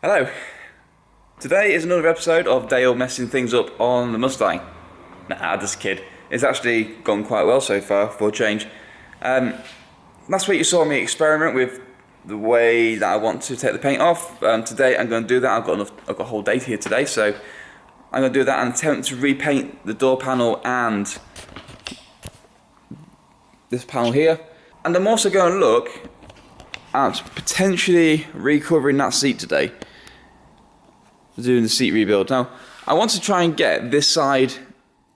Hello. Today is another episode of Dale messing things up on the Mustang. Nah, just kid. It's actually gone quite well so far for a change. Last week you saw me experiment with the way that I want to take the paint off. Today I'm going to do that. I've got a whole day here today, so I'm going to do that and attempt to repaint the door panel and this panel here. And I'm also going to look at potentially recovering that seat today. Doing the seat rebuild. Now, I want to try and get this side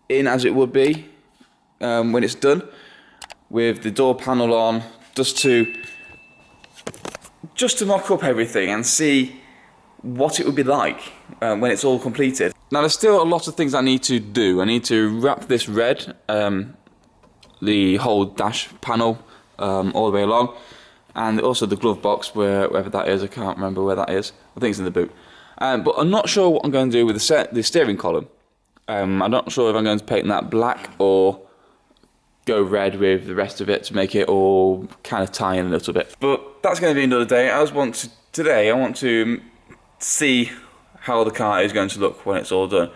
in as it would be when it's done, with the door panel on, just to mock up everything and see what it would be like when it's all completed. Now, there's still a lot of things I need to do. I need to wrap this red, the whole dash panel all the way along, and also the glove box, wherever that is. I can't remember where that is. I think it's in the boot. But I'm not sure what I'm going to do with the steering column. I'm not sure if I'm going to paint that black or go red with the rest of it to make it all kind of tie in a little bit. But that's going to be another day. Today I want to see how the car is going to look when it's all done.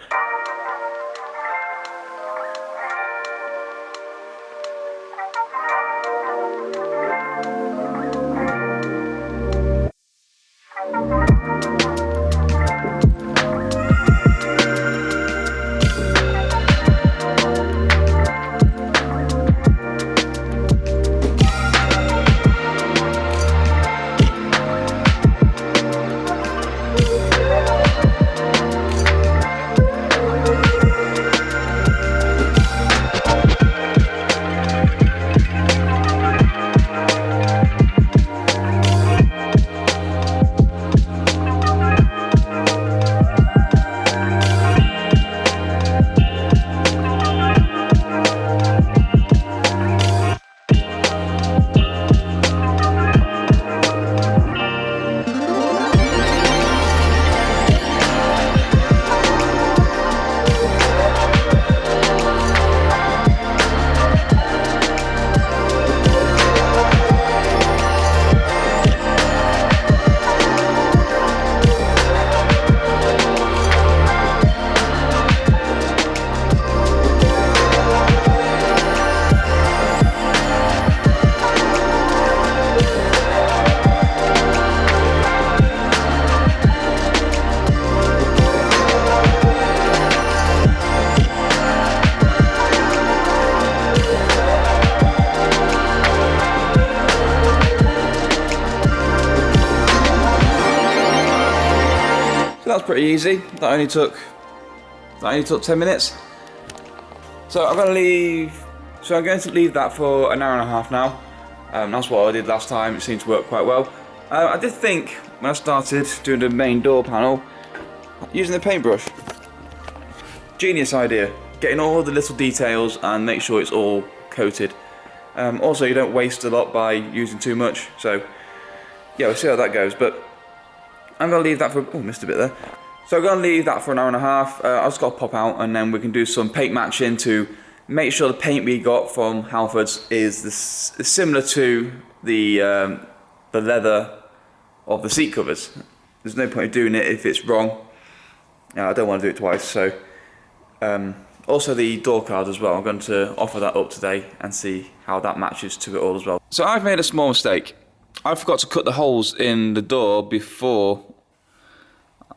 So that was pretty easy. That only took 10 minutes. So I'm going to leave that for an hour and a half now. That's what I did last time. It seemed to work quite well. I did think when I started doing the main door panel, using the paintbrush. Genius idea. Getting all the little details and make sure it's all coated. Also, you don't waste a lot by using too much. So yeah, we'll see how that goes. But I'm going to leave that for... Oh, missed a bit there. So I'm going to leave that for an hour and a half. I've just got to pop out and then we can do some paint matching to make sure the paint we got from Halfords is similar to the leather of the seat covers. There's no point in doing it if it's wrong. I don't want to do it twice. So also the door card as well. I'm going to offer that up today and see how that matches to it all as well. So I've made a small mistake. I forgot to cut the holes in the door before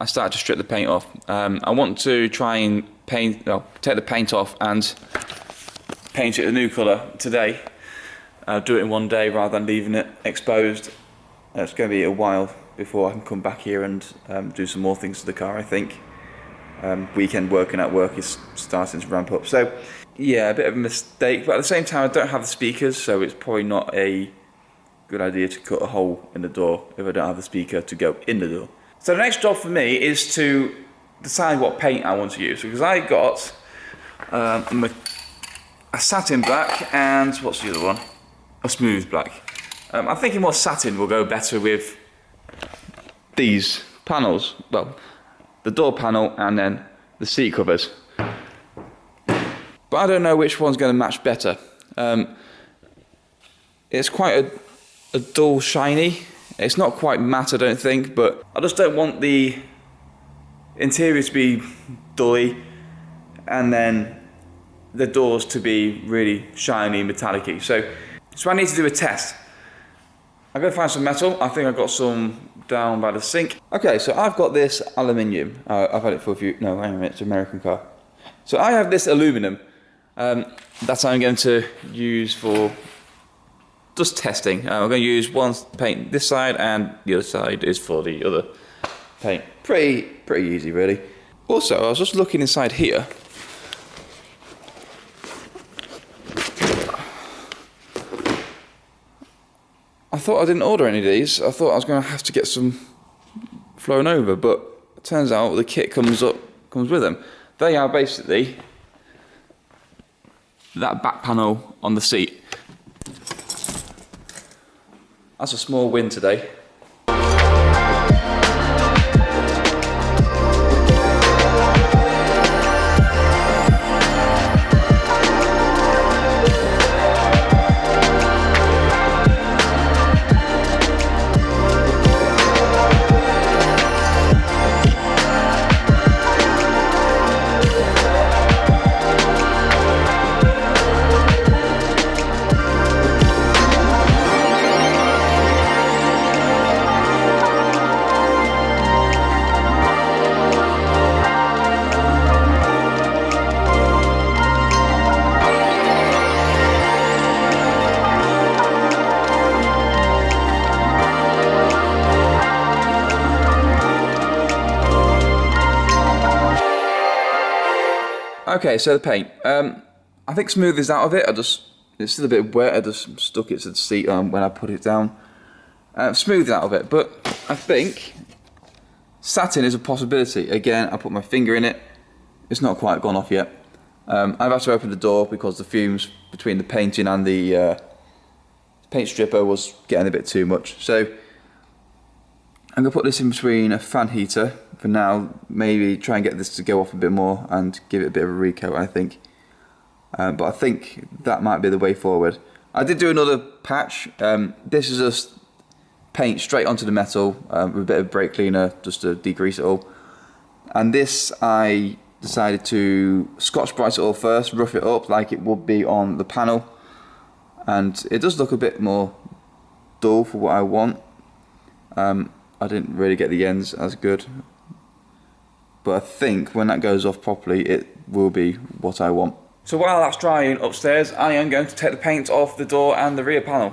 I started to strip the paint off. I want to try and take the paint off and paint it a new colour today. Do it in one day rather than leaving it exposed. It's going to be a while before I can come back here and do some more things to the car, I think. Weekend working at work is starting to ramp up. So yeah, a bit of a mistake, but at the same time I don't have the speakers, so it's probably not a good idea to cut a hole in the door if I don't have the speaker to go in the door. So the next job for me is to decide what paint I want to use, because I got a satin black and what's the other one? A smooth black. I'm thinking more satin will go better with these panels. Well, the door panel and then the seat covers. But I don't know which one's going to match better. It's quite a dull shiny. It's not quite matte, I don't think, but I just don't want the interior to be dully and then the doors to be really shiny, metallic-y. So I need to do a test. I'm going to find some metal. I think I've got some down by the sink. Okay, so I've got this aluminium. I've had it for a few, no, wait a minute, it's an American car. So I have this aluminum that I'm going to use for just testing. I'm going to use one paint this side and the other side is for the other paint. Pretty easy, really. Also, I was just looking inside here. I thought I didn't order any of these. I thought I was going to have to get some flown over, but it turns out the kit comes with them. They are basically that back panel on the seat. That's a small win today. Okay, so the paint. I think smooth is out of it. It's still a bit wet. I just stuck it to the seat when I put it down. Smooth out of it, but I think satin is a possibility. Again, I put my finger in it. It's not quite gone off yet. I've had to open the door because the fumes between the painting and the paint stripper was getting a bit too much. So I'm gonna put this in between a fan heater for now, maybe try and get this to go off a bit more and give it a bit of a recoat, I think. But I think that might be the way forward. I did do another patch. This is just paint straight onto the metal with a bit of brake cleaner just to degrease it all. And this I decided to Scotch Brite it all first, rough it up like it would be on the panel. And it does look a bit more dull for what I want. I didn't really get the ends as good, but I think when that goes off properly it will be what I want. So while that's drying upstairs, I am going to take the paint off the door and the rear panel.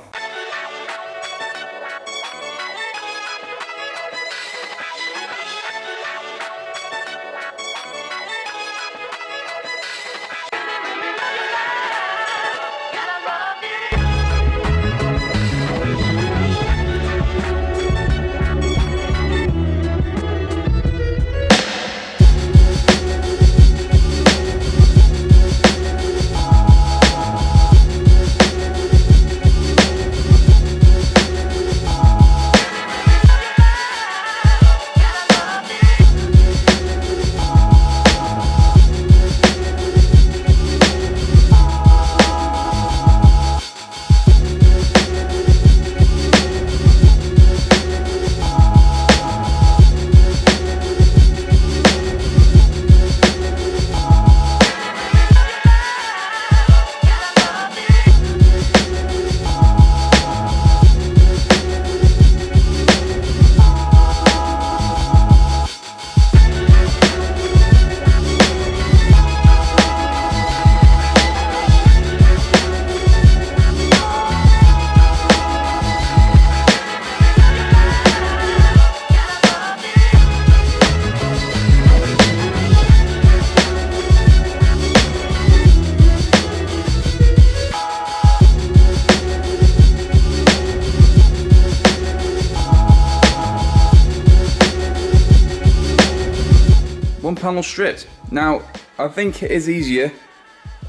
One panel stripped. Now, I think it is easier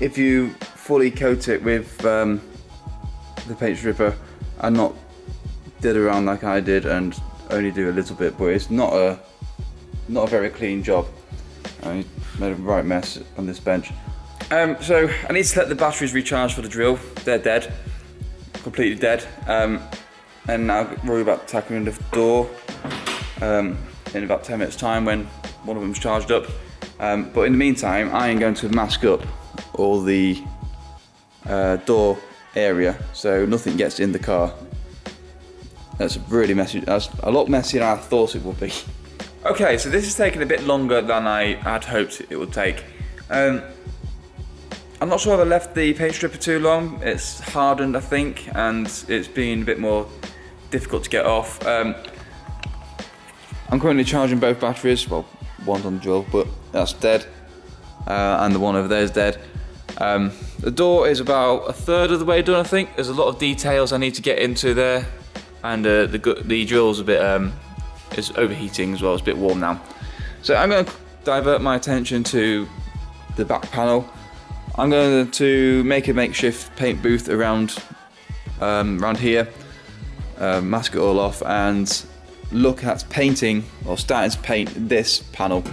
if you fully coat it with the paint stripper and not did around like I did and only do a little bit, but it's not a very clean job. I made a right mess on this bench. So I need to let the batteries recharge for the drill. They're dead, completely dead. and now worry about tackling the door in about 10 minutes time when one of them's charged up. But in the meantime, I am going to mask up all the door area so nothing gets in the car. That's really messy. That's a lot messier than I thought it would be. Okay, so this is taking a bit longer than I had hoped it would take. I'm not sure if I left the paint stripper too long. It's hardened, I think, and it's been a bit more difficult to get off. I'm currently charging both batteries. Well, one's on the drill, but that's dead, and the one over there is dead. The door is about a third of the way done, I think. There's a lot of details I need to get into there, and the drill's a bit it's overheating as well. It's a bit warm now, so I'm going to divert my attention to the back panel. I'm going to make a makeshift paint booth around here, mask it all off, and look at painting or starting to paint this panel.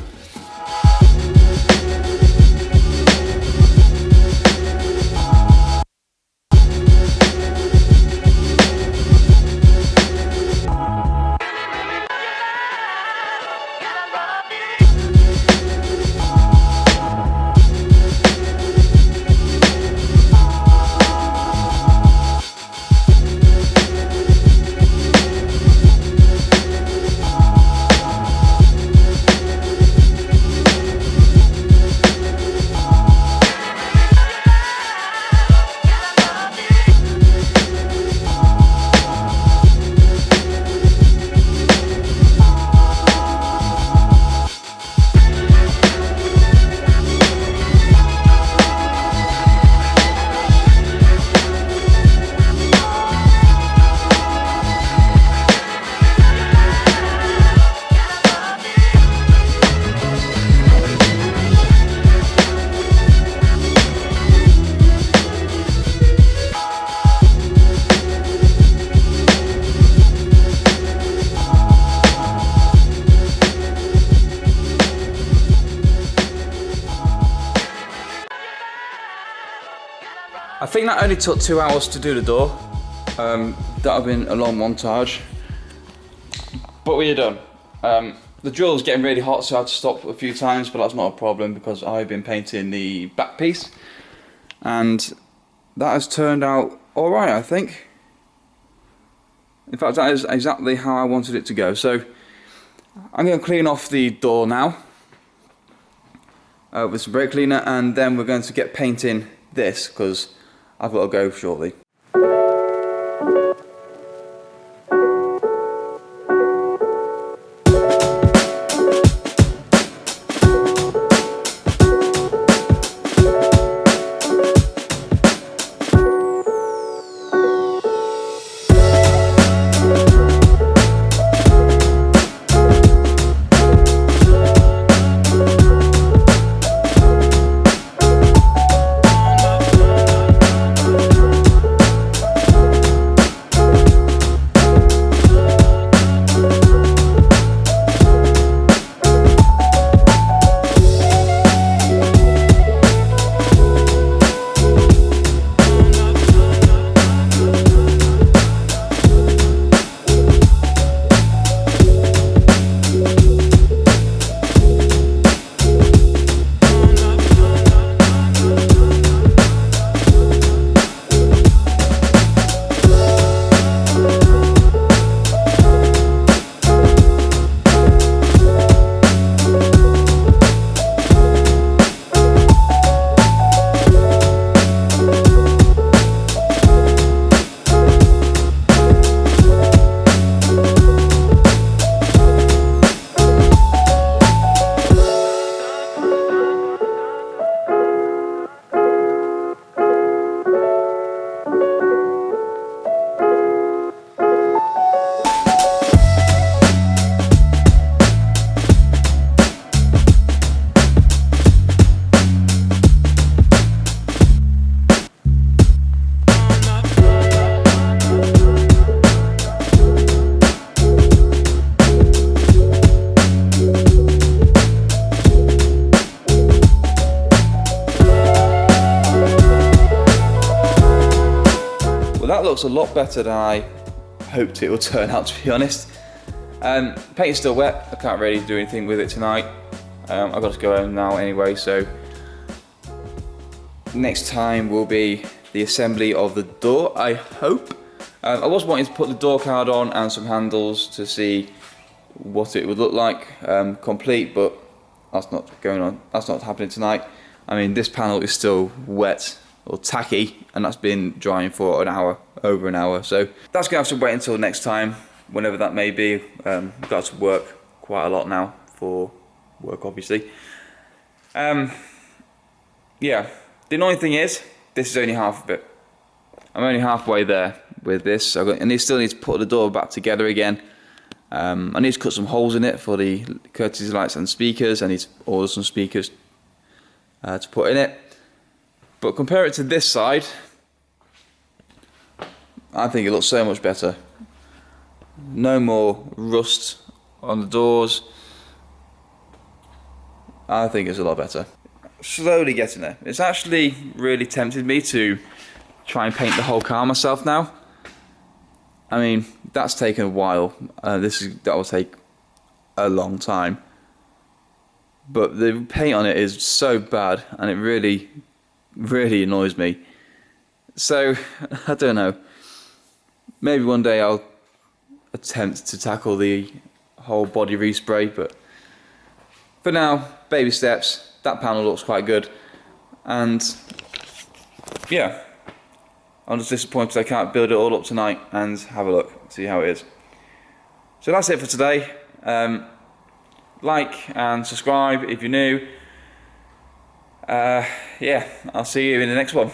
I think that only took 2 hours to do the door. That would have been a long montage, but we're done. The drill is getting really hot, so I had to stop a few times, but that's not a problem because I've been painting the back piece, and that has turned out alright, I think. In fact, that is exactly how I wanted it to go. So I'm going to clean off the door now with some brake cleaner, and then we're going to get painting this because I've got to go shortly. Well, that looks a lot better than I hoped it would turn out, to be honest. Paint is still wet, I can't really do anything with it tonight. I've got to go home now anyway, so next time will be the assembly of the door, I hope. I was wanting to put the door card on and some handles to see what it would look like complete, but that's not going on. That's not happening tonight. I mean, this panel is still wet or tacky, and that's been drying for an hour, over an hour. So that's gonna have to wait until next time, whenever that may be. We've got to work quite a lot now for work, obviously. Yeah. The annoying thing is, this is only half of it. I'm only halfway there with this, and I still need to put the door back together again. I need to cut some holes in it for the courtesy lights and speakers. I need to order some speakers to put in it. But compare it to this side, I think it looks so much better. No more rust on the doors. I think it's a lot better. Slowly getting there. It's actually really tempted me to try and paint the whole car myself now. I mean, that's taken a while. That will take a long time. But the paint on it is so bad, and it really, really annoys me. So, I don't know. Maybe one day I'll attempt to tackle the whole body respray, but for now, baby steps. That panel looks quite good, and yeah, I'm just disappointed I can't build it all up tonight and have a look, see how it is. So that's it for today. Like and subscribe if you're new. Yeah, I'll see you in the next one.